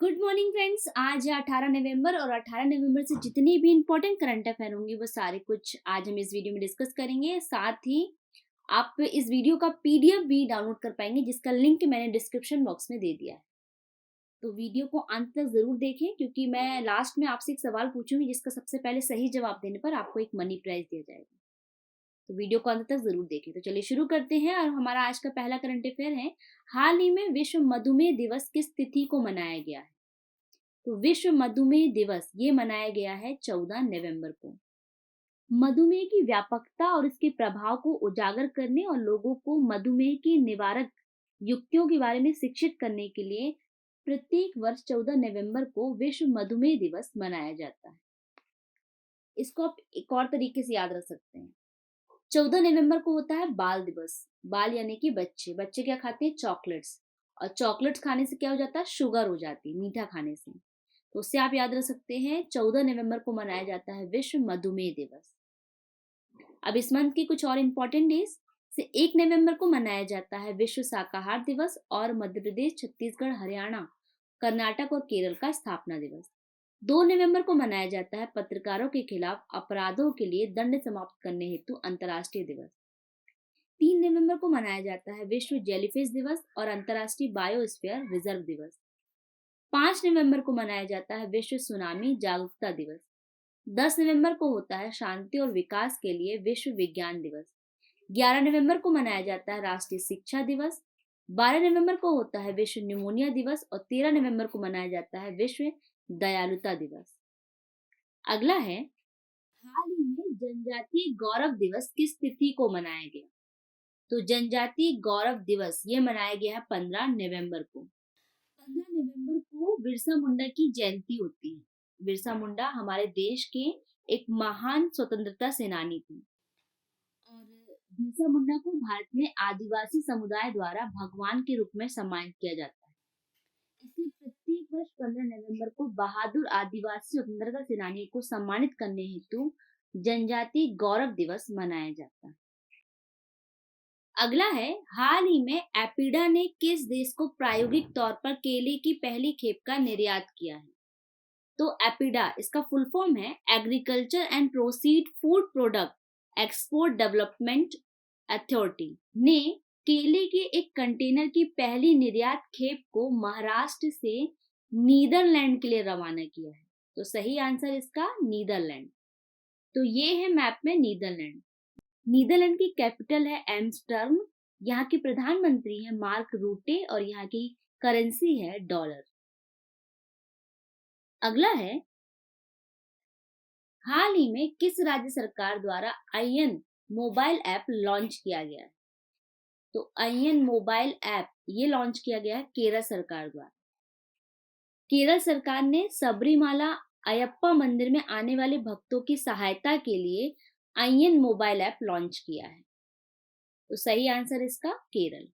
Good morning friends. आज है 18 नवंबर और 18 नवंबर से जितनी भी इंपॉर्टेंट करंट अफेयर होंगे वो सारे कुछ आज हम इस वीडियो में डिस्कस करेंगे। साथ ही आप इस वीडियो का पीडीएफ भी डाउनलोड कर पाएंगे जिसका लिंक मैंने डिस्क्रिप्शन बॉक्स में दे दिया है। तो वीडियो को अंत तक जरूर देखें क्योंकि मैं लास्ट में आपसे एक सवाल पूछूंगी जिसका सबसे पहले सही जवाब देने पर आपको एक मनी प्राइज दिया जाएगा। तो वीडियो को अंत तक जरूर देखें। तो चलिए शुरू करते हैं और हमारा आज का पहला करंट अफेयर है, हाल ही में विश्व मधुमेह दिवस किस तिथि को मनाया गया है? तो विश्व मधुमेह दिवस ये मनाया गया है 14 नवंबर को। मधुमेह की व्यापकता और इसके प्रभाव को उजागर करने और लोगों को मधुमेह की निवारक युक्तियों के बारे में शिक्षित करने के लिए प्रत्येक वर्ष 14 नवंबर को विश्व मधुमेह दिवस मनाया जाता है। इसको आप एक और तरीके से याद रख सकते हैं। 14 नवंबर को होता है बाल दिवस। बाल यानी कि बच्चे। बच्चे क्या खाते हैं? चॉकलेट्स। और चॉकलेट्स खाने से क्या हो जाता है? शुगर हो जाती है मीठा खाने से। तो उससे आप याद रख सकते हैं 14 नवंबर को मनाया जाता है विश्व मधुमेह दिवस। अब इस मंथ की कुछ और इम्पोर्टेंट डेज से 1 नवंबर को मनाया जाता है विश्व शाकाहार दिवस और मध्य प्रदेश, छत्तीसगढ़, हरियाणा, कर्नाटक और केरल का स्थापना दिवस। 2 नवंबर को मनाया जाता है पत्रकारों के खिलाफ अपराधों के लिए दंड समाप्त करने हेतु अंतर्राष्ट्रीय दिवस। 3 नवंबर को मनाया जाता है विश्व जेलीफिश दिवस और अंतर्राष्ट्रीय बायोस्फीयर रिजर्व दिवस। 5 नवंबर को मनाया जाता है विश्व सुनामी जागरूकता दिवस। 10 नवंबर को होता है शांति और विकास के लिए विश्व विज्ञान दिवस। 11 नवंबर को मनाया जाता है राष्ट्रीय शिक्षा दिवस। 12 नवंबर को होता है विश्व न्यूमोनिया दिवस और 13 नवंबर को मनाया जाता है विश्व दयालुता दिवस। अगला है, हाल ही में जनजातीय गौरव दिवस किस तिथि को मनाया गया? तो जनजातीय गौरव दिवस ये मनाया गया है 15 नवंबर को। 15 नवंबर को बिरसा मुंडा की जयंती होती है। बिरसा मुंडा हमारे देश के एक महान स्वतंत्रता सेनानी थे और बिरसा मुंडा को भारत में आदिवासी समुदाय द्वारा भगवान के रूप में सम्मानित किया जाता है। इसलिए प्रत्येक वर्ष 15 नवंबर को बहादुर आदिवासी स्वतंत्रता सेनानी को सम्मानित करने हेतु जनजातीय गौरव दिवस मनाया जाता है। अगला है, हाल ही में एपिडा ने किस देश को प्रायोगिक तौर पर केले की पहली खेप का निर्यात किया है? तो एपिडा इसका फुल फॉर्म है agriculture and proceed food product export development authority ने केले के एक कंटेनर की पहली निर्यात खेप को महाराष्ट्र से नीदरलैंड के लिए रवाना किया है। तो सही आंसर इसका नीदरलैंड। तो ये है मैप में नीदरलैंड। नीदरलैंड की कैपिटल है एम्स्टर्म। यहाँ के प्रधानमंत्री है मार्क रूटे और यहाँ की करेंसी है डॉलर। अगला है, हाल ही में किस राज्य सरकार द्वारा आईएन मोबाइल ऐप लॉन्च किया गया है? तो आईएन मोबाइल ऐप ये लॉन्च किया गया है केरल सरकार द्वारा। केरल सरकार ने सबरीमाला अयप्पा मंदिर में आने वाले भक्तों की सहायता के लिए आईएन मोबाइल ऐप लॉन्च किया है। तो सही आंसर इसका केरल।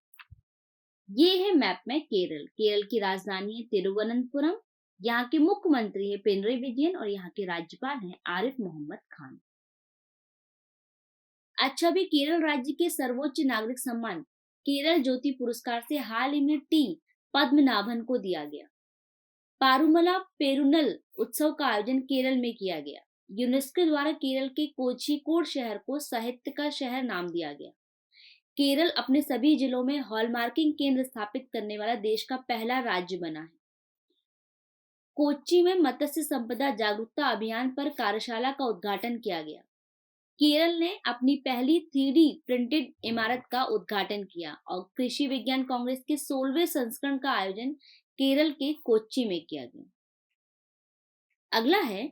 ये है मैप में केरल। केरल की राजधानी है तिरुवनंतपुरम। यहाँ के मुख्यमंत्री है पिनरई विजयन और यहाँ के राज्यपाल हैं आरिफ मोहम्मद खान। अच्छा, भी केरल राज्य के सर्वोच्च नागरिक सम्मान केरल ज्योति पुरस्कार से हाल ही में टी पद्मनाभन को दिया गया। पारुमला पेरुनल उत्सव का आयोजन केरल में किया गया। यूनेस्को द्वारा केरल के कोझिकोड शहर को साहित्य का शहर नाम दिया गया। केरल अपने सभी जिलों में हॉलमार्किंग केंद्र स्थापित करने वाला देश का पहला राज्य बना है। कोच्चि में मत्स्य संपदा जागरूकता अभियान पर कार्यशाला का उद्घाटन किया गया। केरल ने अपनी पहली 3D प्रिंटेड इमारत का उद्घाटन किया और कृषि विज्ञान कांग्रेस के 16वें संस्करण का आयोजन केरल के कोच्चि में किया गया। अगला है,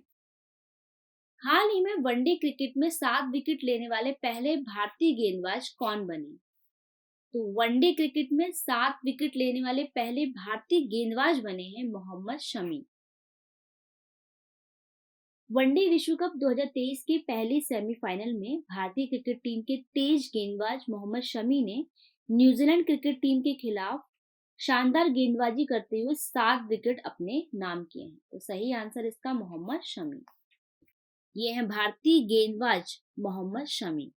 हाल ही में वनडे क्रिकेट में 7 विकेट लेने वाले पहले भारतीय गेंदबाज कौन बने? तो वनडे क्रिकेट में 7 विकेट लेने वाले पहले भारतीय गेंदबाज बने हैं मोहम्मद शमी। वनडे विश्व कप 2023 के पहले सेमीफाइनल में भारतीय क्रिकेट टीम के तेज गेंदबाज मोहम्मद शमी ने न्यूजीलैंड क्रिकेट टीम के खिलाफ शानदार गेंदबाजी करते हुए 7 विकेट अपने नाम किए हैं। तो सही आंसर इसका मोहम्मद शमी। ये है भारतीय गेंदबाज मोहम्मद शमी।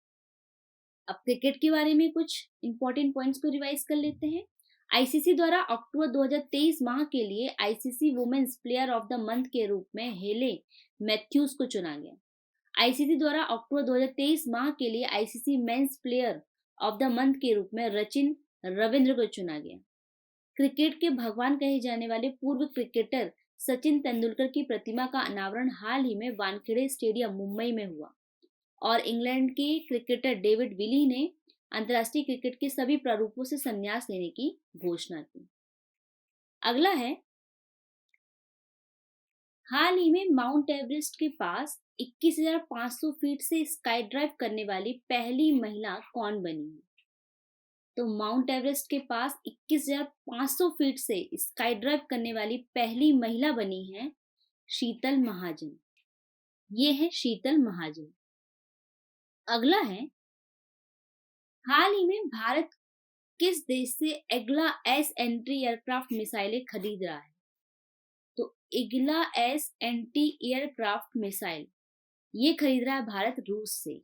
अब क्रिकेट के बारे में कुछ इंपॉर्टेंट पॉइंट्स को रिवाइज कर लेते हैं। आईसीसी द्वारा अक्टूबर 2023 माह के लिए ICC women's player of the month के रूप में हेले मैथ्यूज को चुना गया। आईसीसी द्वारा अक्टूबर 2023 माह के लिए ICC men's player of the month के रूप में रचिन रविंद्र को चुना गया। क्रिकेट के भगवान कहे जाने वाले पूर्व क्रिकेटर सचिन तेंदुलकर की प्रतिमा का अनावरण हाल ही में वानखेड़े स्टेडियम मुंबई में हुआ और इंग्लैंड के क्रिकेटर डेविड विली ने अंतर्राष्ट्रीय क्रिकेट के सभी प्रारूपों से संन्यास लेने की घोषणा की। अगला है, हाल ही में माउंट एवरेस्ट के पास 21,500 फीट से स्काई ड्राइव करने वाली पहली महिला कौन बनी है? तो माउंट एवरेस्ट के पास 21,500 फीट से स्काई ड्राइव करने वाली पहली महिला बनी है शीतल महाजन। ये है शीतल महाजन। अगला है, हाल ही में भारत किस देश से इग्ला एस एंटी एयरक्राफ्ट मिसाइलें खरीद रहा है? तो Igla S anti aircraft missile ये खरीद रहा है भारत रूस से।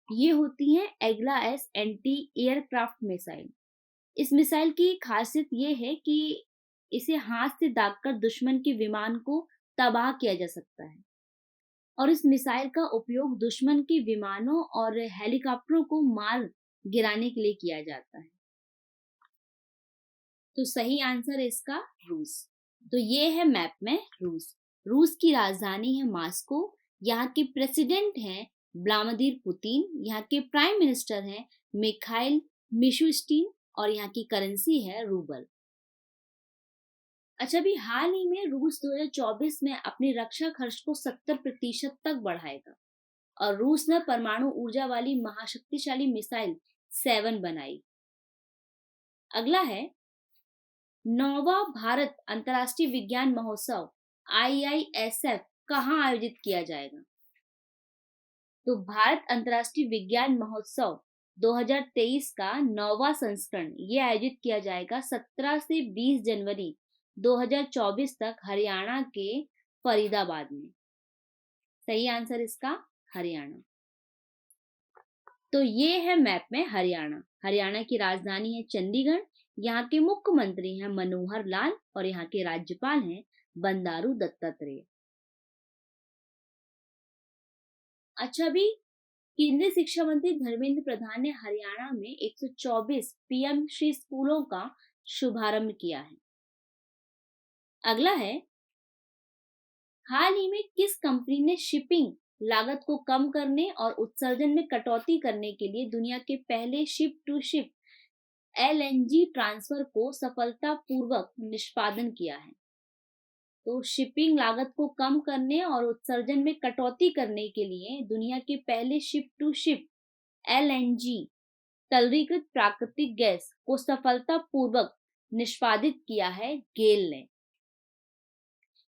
ये होती है Igla S anti aircraft missile. इस मिसाइल की खासियत ये है कि इसे हाथ से दागकर दुश्मन के विमान को तबाह किया जा सकता है और इस मिसाइल का उपयोग दुश्मन के विमानों और हेलीकॉप्टरों को मार गिराने के लिए किया जाता है। तो सही आंसर है इसका रूस। तो ये है मैप में रूस। रूस की राजधानी है मॉस्को। यहाँ के प्रेसिडेंट हैं व्लादिमीर पुतिन। यहाँ के प्राइम मिनिस्टर हैं मिखाइल मिशुस्टिन और यहाँ की करेंसी है रूबल। अच्छा, अभी हाल ही में रूस 2024 में अपनी रक्षा खर्च को 70% तक बढ़ाएगा और रूस ने परमाणु ऊर्जा वाली महाशक्तिशाली मिसाइल 7 बनाई। अगला है, 9वां भारत अंतर्राष्ट्रीय विज्ञान महोत्सव IISF कहाँ आयोजित किया जाएगा? तो भारत अंतर्राष्ट्रीय विज्ञान महोत्सव 2023 का 9वां संस्करण ये आयोजित किया जाएगा 17 से 20 जनवरी 2024 तक हरियाणा के फरीदाबाद में। सही आंसर इसका हरियाणा। तो ये है मैप में हरियाणा। हरियाणा की राजधानी है चंडीगढ़। यहाँ के मुख्यमंत्री हैं मनोहर लाल और यहाँ के राज्यपाल हैं बंडारू दत्तात्रेय। अच्छा, अभी केंद्रीय शिक्षा मंत्री धर्मेंद्र प्रधान ने हरियाणा में 124 पीएम श्री स्कूलों का शुभारंभ किया है। अगला है, हाल ही में किस कंपनी ने शिपिंग लागत को कम करने और उत्सर्जन में कटौती करने के लिए दुनिया के पहले ship to ship LNG transfer को सफलतापूर्वक निष्पादन किया है? तो शिपिंग लागत को कम करने और उत्सर्जन में कटौती करने के लिए दुनिया के पहले शिप टू शिप LNG तरलीकृत प्राकृतिक गैस को सफलतापूर्वक निष्पादित किया है गेल ने।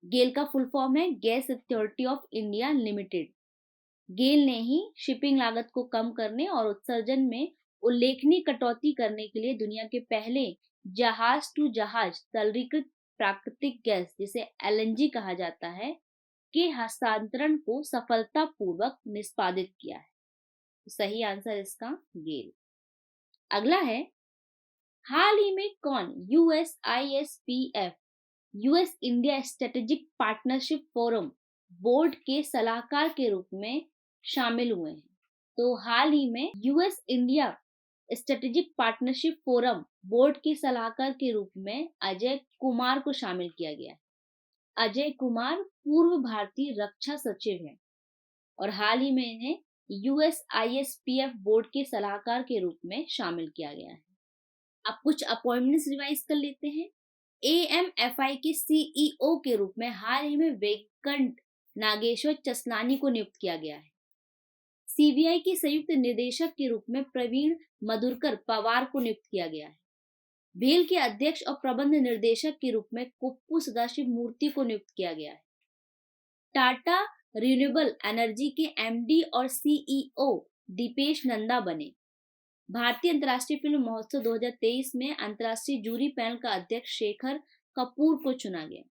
गेल का फुल फॉर्म है gas authority of India limited. GAIL ने ही शिपिंग लागत को कम करने और उत्सर्जन में उल्लेखनीय कटौती करने के लिए दुनिया के पहले जहाज टू जहाज तरलीकृत प्राकृतिक गैस जिसे LNG कहा जाता है के हस्तांतरण को सफलतापूर्वक निष्पादित किया है। सही आंसर इसका गेल। अगला है, हाल ही में कौन USISPF US India strategic partnership forum board के सलाहकार के रूप में शामिल हुए हैं? तो हाल ही में US India strategic partnership forum board के सलाहकार के रूप में अजय कुमार को शामिल किया गया है। अजय कुमार पूर्व भारतीय रक्षा सचिव हैं और हाल ही में इन्हें USISPF बोर्ड के सलाहकार के रूप में शामिल किया गया है। अब कुछ अपॉइंटमेंट्स रिवाइज कर लेते हैं। AMFI के CEO के रूप में हाल ही में वेंकट नागेश्वर चसलानी को नियुक्त किया गया है। CBI के संयुक्त निदेशक के रूप में प्रवीण मधुरकर पवार को नियुक्त किया गया है। भेल के अध्यक्ष और प्रबंध निर्देशक के रूप में कुप्पू सदाशिव मूर्ति को नियुक्त किया गया है। टाटा रिन्यूएबल एनर्जी के MD और CEO दीपेश नंदा बने। भारतीय अंतर्राष्ट्रीय फिल्म महोत्सव 2023 में अंतर्राष्ट्रीय जूरी पैनल का अध्यक्ष शेखर कपूर को चुना गया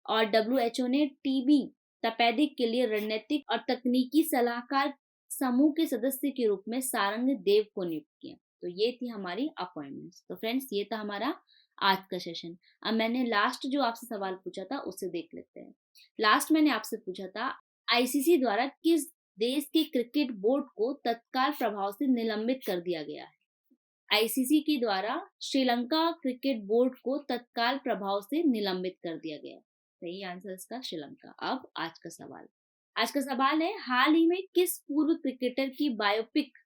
और WHO ने TB तपेदिक के लिए रणनीतिक और तकनीकी सलाहकार समूह के सदस्य के रूप में सारंग देव को नियुक्त किया। तो ये थी हमारी अपॉइंटमेंट्स। तो फ्रेंड्स ये था हमारा आज का सेशन। अब मैंने लास्ट जो आपसे सवाल पूछा था उसे देख लेते हैं। लास्ट मैंने आपसे पूछा था आईसीसी द्वारा किस देश के क्रिकेट बोर्ड को तत्काल प्रभाव से निलंबित कर दिया गया है? आईसीसी के द्वारा श्रीलंका क्रिकेट बोर्ड को तत्काल प्रभाव से निलंबित कर दिया गया। सही आंसर इसका श्रीलंका। अब आज का सवाल है हाल ही में किस पूर्व क्रिकेटर की बायोपिक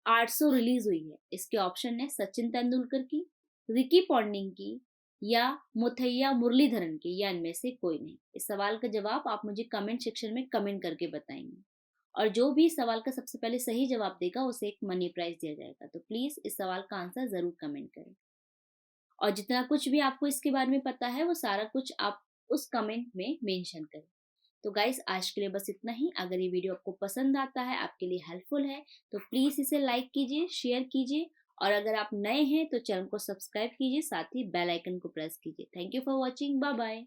800 रिलीज हुई है? इसके ऑप्शन है सचिन तेंदुलकर की, रिकी पॉन्टिंग की या मुथैया मुरलीधरन की या इनमें से कोई नहीं। इस सवाल का जवाब आप मुझे कमेंट सेक्शन में कमेंट करके बताएंगे और जो भी इस सवाल का सबसे पहले सही जवाब देगा उसे एक मनी प्राइज दिया जाएगा। तो प्लीज इस सवाल का आंसर जरूर कमेंट करें और जितना कुछ भी आपको इसके बारे में पता है वो सारा कुछ आप उस कमेंट में मेंशन करें। तो गाइस आज के लिए बस इतना ही। अगर ये वीडियो आपको पसंद आता है, आपके लिए हेल्पफुल है, तो प्लीज इसे लाइक कीजिए, शेयर कीजिए और अगर आप नए हैं तो चैनल को सब्सक्राइब कीजिए, साथ ही बेल आइकन को प्रेस कीजिए। Thank you for watching. Bye bye.